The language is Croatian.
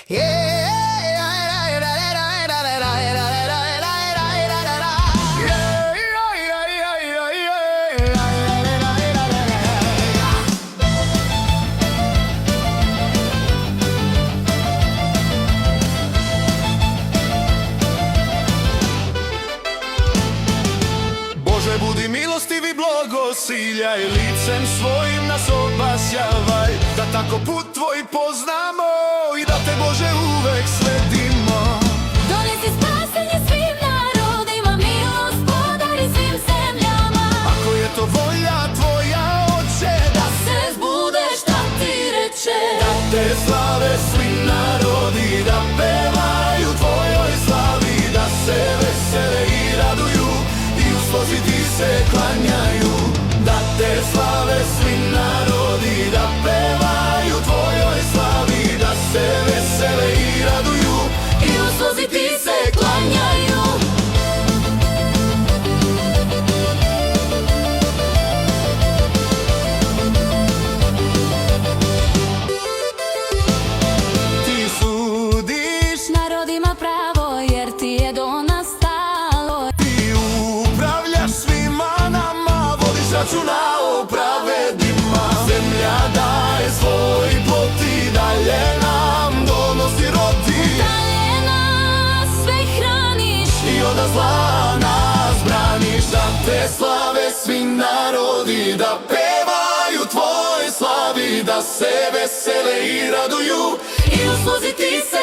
Bože, budi milostiv i blagosiljaj, licem svojim nas obasjavaj, da tako put tvoj poznamo i da te, Bože, uvek sledimo. Donesi spasenje svim narodima, milost podari svim zemljama. Ako je to volja tvoja, Oče, Da se zbude šta ti reče, da te slave svi narodi, da pevaju tvojoj slavi, da se vesele i raduju i u slozi ti se klanjaju. Da te slave svi narodi, da pevaju tvojoj slavi, da se vesele i raduju i u slozi ti se klanjaju. Ti sudiš Narodima pravo, jer ti je do nas stalo. i upravljaš svima nama, vodiš računa o pravedima. Zemlja daje svoj plod i dalje nam donosi rodi, Dalje nas sve hraniš i od zla nas braniš. Da te slave svi narodi, da pevaju tvoj slavi, da se vesele i raduju i u slozi ti se